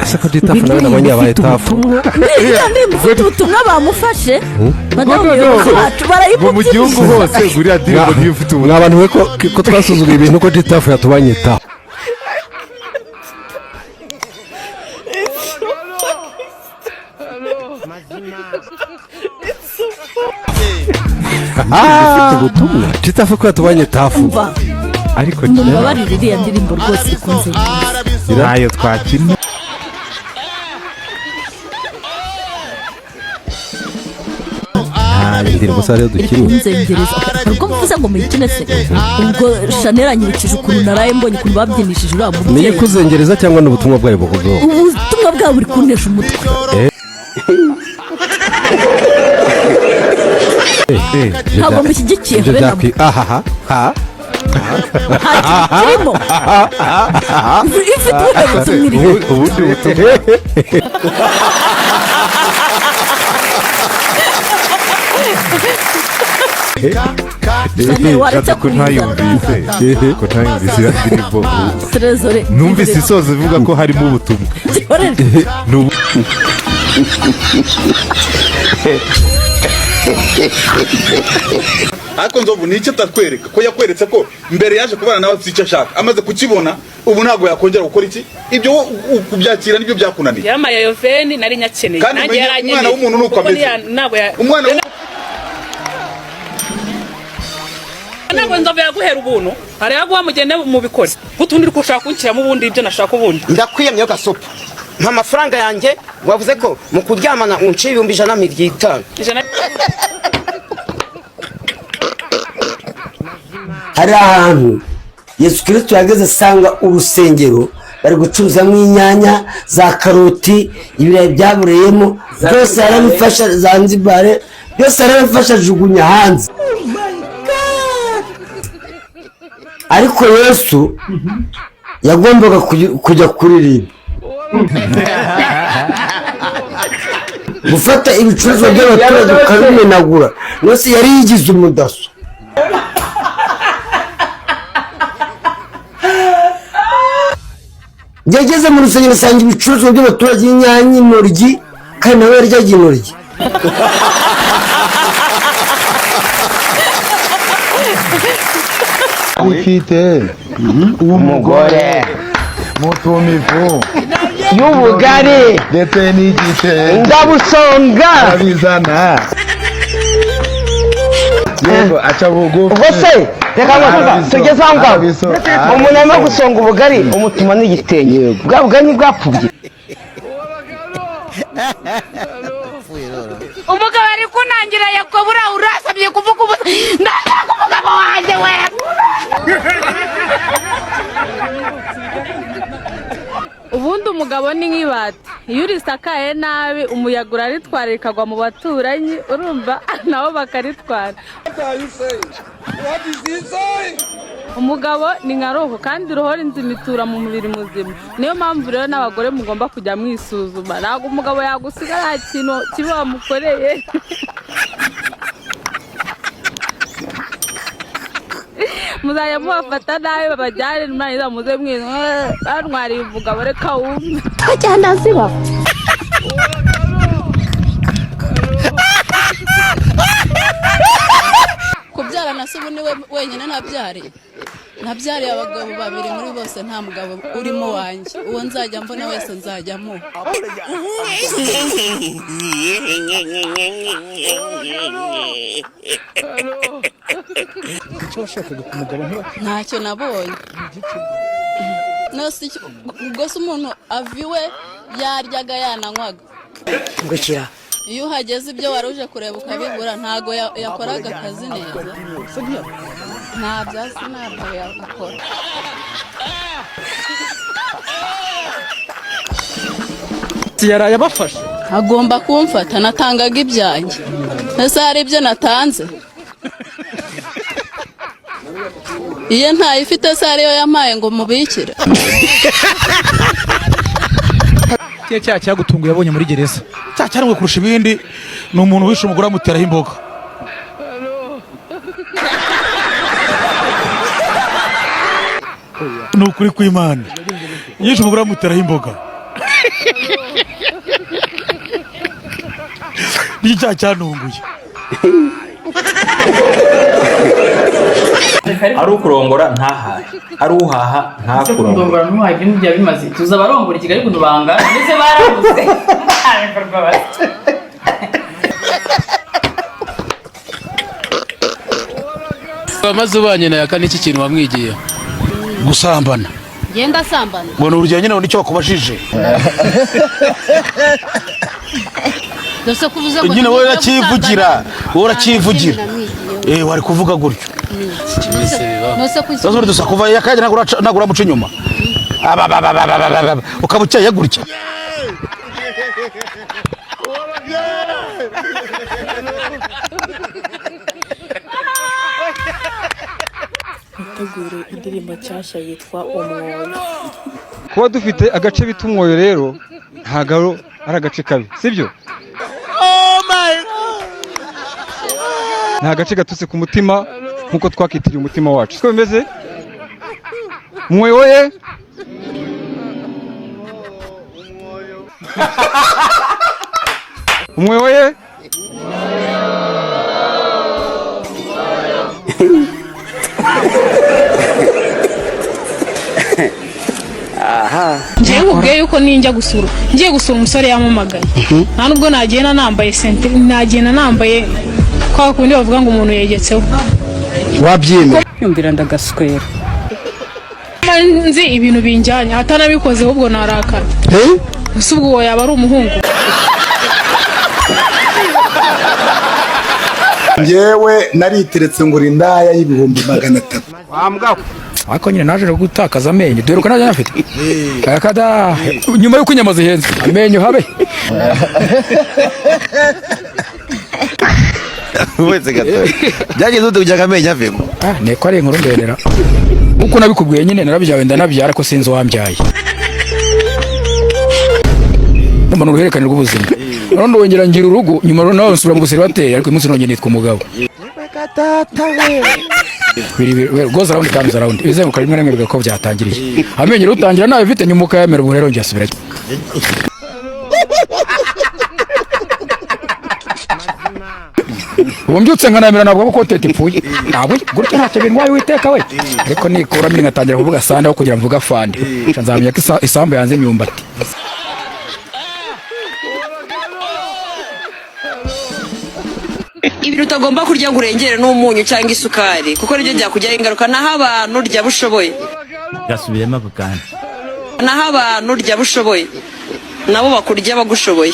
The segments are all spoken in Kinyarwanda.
Sako ditafu na nabonye abayitafu mufite ubutumwa bamufashe mu gihugu hose guriya ndirimbo niyo ufite ubu abantu we ko twasuzuguye ibintu ko ditafu yatubanyita ubutumwa ditafu ko yatubanye tafu ariko mubabarire iriya ndirimbo rwose ikunze nayo twakina indirimbo sare dukina nzengereza ubwo mvuze ngo muyikine se ubwo Chanel anyibukije ukuntu naraye mbonye ukuntu babyinishije uriya mubyeyi niye kuzengereza cyangwa n'ubutumwa bwayo bukugoho ubutumwa bwawe buri kuntesha umutwe ntabwo mushyigikiye habe nabwo kirimo ifite uburebutse mwiriwe ubundi butumwa ko ntayumvise indirimbo Trezore numvise isoza ivuga ko harimo ubutumwa ariko nzovu nicyo tatwereka ko yakweretse ko mbere yaje kubana nawe afite icyo ashaka amaze kukibona ubu ntago yakongera gukora iki ibyo kubyakira nibyo byakunaniye yamaye Yoveni nari nyakeneye nanjye yaranyene umwana w'umuntu nuko ameze umwana ntabwo nzovu yaguhera ubuntu hari yaguha mugende mu bikore gutundi uri kushaka kunshyiramo ubundi ibyo nashaka ubundi ndakwiyemye gasopo nta mafaranga yanjye wavuze ko mu kuryamana unciye 150 hari ahantu Yesu Kristo yageze asanga urusengero bari gucuzamo inyanya za karoti ibirayi byabureyemo byose arabifasha Zanzibar byose arabifasha jugunya hanze ariko Yesu yagombaga kujya kuririmba gufata ibicuruzwa by'abaturage ukabimenagura yose yari yigize umudaso yageze mu rusengero asanga ibicuruzwa by'abaturage inyanya intoryi kandi nawe yaryaga intoryi ufite umugore mutumivu y'ubugari ndetse n'igice ndabusonga abizana yego aca bugufi ubwo se reka ngo tugeze aho ngaho umuntu arimo gusonga ubugari umutuma n'igitenge bwa bugari bwapfubye umugabo ari kunangira yakobura urasabye kuvuga ndashaka umugabo wanjye we ubundi umugabo ni nk'ibati iyo urisakaye nabi umuyaga uraritwara rikagwa mu baturanyi urumva nabo bakaritwara. umugabo ni nka roho kandi roho rinzimitura mu mubiri muzima. Niyo mpamvu rero n'abagore mugomba kujya mwisuzuma. Ntabwo umugabo yagusiga nta kintu kibi wamukoreye. Muzajya mubafata nabi babajyane mwarangiza muze mwantwariye umugabo reka wumve. Cyane ziba. Kubyara na se ubu ni wenyine nabyariye abagabo babiri muri bose nta mugabo urimo wanjye. Uwo nzajya mbona wese nzajyamo. Ntacyo nabonye. Gusa umuntu aviwe yaryaga yananywaga. Iyo uhageze ibyo wari uje kureba ukabibura ntago yakoraga akazi neza. Nta byasi ntabwo yakora. Yaraye abafashe. Agomba kumfata natangaga ibyanjye. Ese hari ibyo natanze? Iyo ntayifite se ariyo yampaye ngo mubikire. Cya cyagutunguye yabonye muri gereza. Cyaranwe kurusha ibindi ni umuntu wishe umugore amuteraho imboga. Ni ukuri kw'Imana. Yishe umugore amuteraho imboga. Ni cyantunguye. Ari ukurongora ntahahe, ari uhaha ntakurongora. Ntuhaje n'ibyo bimaze. Tuza barongora Kigali kunubanga ndetse barabuze. Arekorwa bati. Bamaze ubanye na yakane iki kintu wamwigiye? Gusambana. Genda sambana. Bona urugero nyine nicyo bakubashije. Dose kuvuza ngo nyine wowe urakivugira. Wari kuvuga gutyo. Sasa dusa kuva yakaje nagura muco nyuma. Ukabucyaye gutya. Tegure indirimbo cyashya yitwa Umwoyo. Kuba dufite agace bita Umwoyo rero ntago ari agace kabi, sibyo? Nta gace gatutse ku mutima nkuko twakitiriye umutima wacu. Siko bimeze? Umwoyo we Umwoyo we Ngiye nkubwiye yuko ngiye gusura umusore yamamagaye. Nta nubwo nagenda nambaye sentire, nagenda nambaye kwa kundi bavuga ngo umuntu yegetseho. Wabyime. Yumvira ndagaswera. Nzi ibintu binjyanye atanabikoze ahubwo narakara. Gusa ubwo yaba ari umuhungu. Njyewe nariteretse ngo rindaya y'ibihumbi 300. Wambwa. Ako nyine naje gutakaza amenyo. Dore ko naje nafite. Akada nyuma yo kunyamaza henze. Amenyo habe. Wese gato. Byageze ute kujya amenyo avemo. Neko ari inkuru ndendera. Uko nabikubwiye nyine narabyawe ndanabyara ko sinzi wambyaye. Mbona uruherekane rw'ubuzima. None wongera ngira urugo nyuma nawe nsubira mu guseribateri ariko umunsi nongeye nitwa umugabo. Goes around comes around. Bizenguka rimwe rimwe bigako byatangiriye. Amenyo rutangira nawe bifite nyuma ukayamera ubu rero ngiye Umbyutse nkanamira nabwo ko tete ipfuye. Ntabwo gutya ntacyo bintwaye witeka we. Ariko nikura mimi ngatangira kuvuga sanda aho kugira mvuga fande. Nzamenya ko isambu yanze imyumbati. Ibintu utagomba kurya ngo urengere n'umunyu cyangwa isukari kuko nibyo byakugiraho ingaruka. Naho abantu rya bushoboye gasubiremo ako kandi. Naho abantu rya bushoboye nabo bakurya bagushoboye.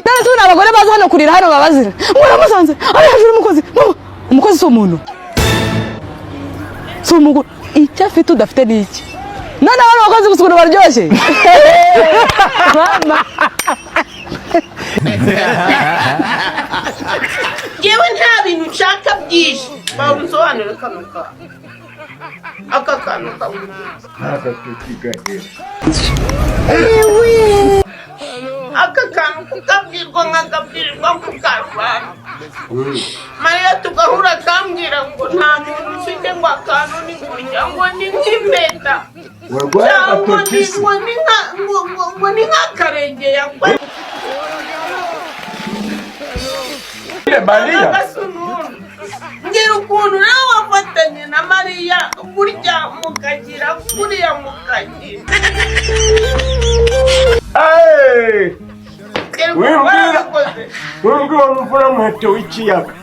None tuna abagore baza hano kurira hano babazira. Muramusanze ari hejuru umukozi so umuntu. So umugore icyo afite udafite n'iki. None abantu bakoze gusukura baryoshye. Mama Yewe nta bintu nshaka byinshi bawunsobanurira kanuka aka kanuka aka kantu kukabwirwa nkakabwirirwa kukarubana Mariya tugahura akambwira ngo nta muntu ufite ngo akantu ni kurya ngo ni nk'impeta cyangwa ni nk'akarenge yakwe Mariya ngira ukuntu nawe wafatanye na Mariya burya mukagira kuriya mukagira Wibwira umufura muheto w'ikiyaga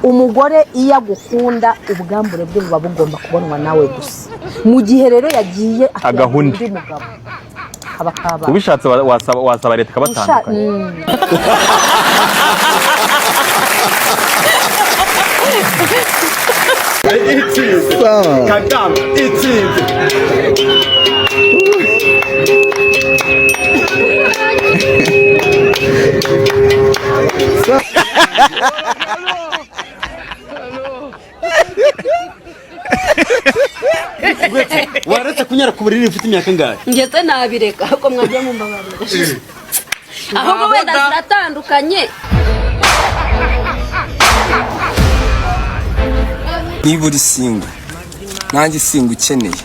umugore iyo agukunda ubwambure bwe buba bugomba kubonwa nawe gusa mu gihe rero yagiye agahunda undi mugabo abakaba ubishatse wasaba leta kabatandukanye Kagame itsinze waretse kunyara ku buriri ufite imyaka ngahe ngeze nabireka ahubwo mwajya mu mbabarira ahubwo wenda ziratandukanye niba uri singo nanjye singo ukeneye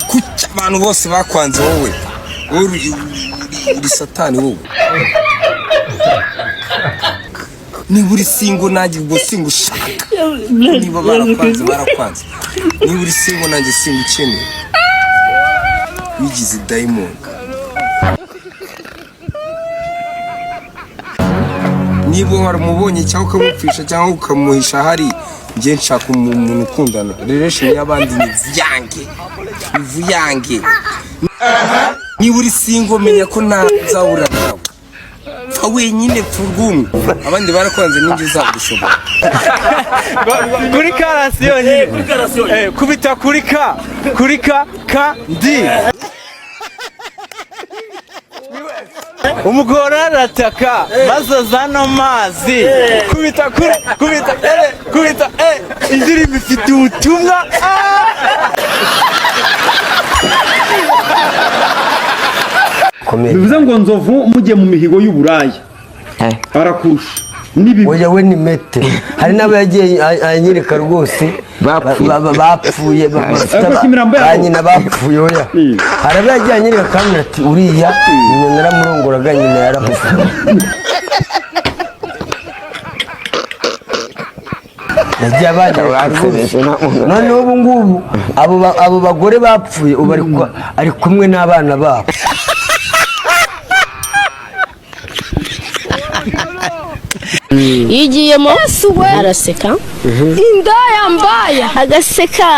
kuki abantu bose bakwanze wowe uri satani wowe niba uri singo nanjye ubwo singo ushaka niba barakwanze niba uri singo nanjye singo ukeneye wigize dayimoni niba waramubonye cyangwa ukamupfisha cyangwa ukamuhisha hari njye nshaka umuntu ukundana relation y'abandi ni vuyange niba uri singo menya ko ntazabura nawe pfa wenyine pfurwumwe abandi barakwanze n'injye uzagushobora kuri karasi yonyine kubita kuri ka ndi umugore arataka maze azana amazi kubita indirimbo ifite ubutumwa bivuze ngo nzovu mujye mu mihigo y'uburaya arakurusha oya we ni mete hari n'abo yagiye anyereka rwose bapfuye nyina bapfuye oya hari abo yagiye anyereka kandi ati uriya nyina naramuronguraga nyina yaramuze yagiye abanyereka rwose noneho ubu ngubu abo bagore bapfuye ubu ari kumwe n'abana babo yigiye mu we araseka indaya mbaya agaseka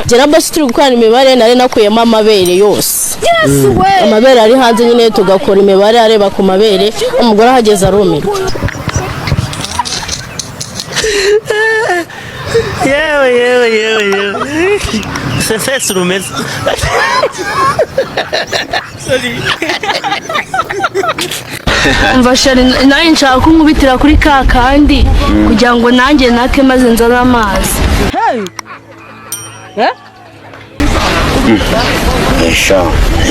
gera basi turi gukorana imibare nari nakuyemo amabere yose amabere ari hanze nyine tugakora imibare areba ku mabere umugore ahageze arumirwa yewe sefesi rumeze umva shari nanjye nshaka kumubitira kuri ka kandi kugira ngo nanjye nake maze nzane amazi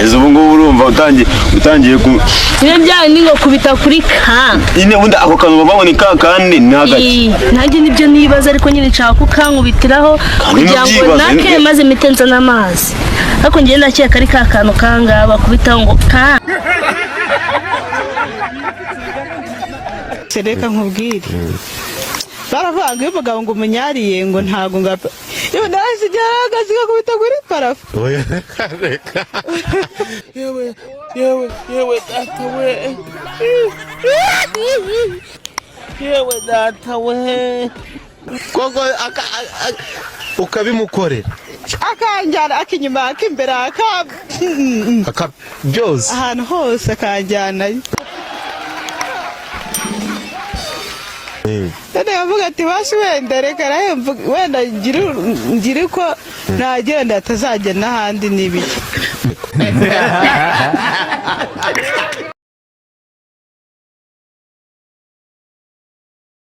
ese ubu ngubu urumva utangiye ku niyo byawe ni ngo kubita kuri ka nyine ubundi ako kantu babona ni ka kandi ni hagati nanjye nibyo nibaza ariko nyine nshaka kukankubitiraho kugira ngo nake maze mpite nzane amazi ariko njye ndakeka ari ka kantu kanga bakubitaho ngo ka reka nkubwire baravuga iyo umugabo ngo umunyariye ngo ntago ngapfa iyo nahise igihagaze igakubita kuri parafu reka yewe data we yewe data we koko ukabimukorera akanjyana akinyuma akimbere byose ahantu hose akanjyanayo wenda yavuga ati basi wenda reka nawe wenda ngire ko nagenda atazajya n'ahandi n'ibiki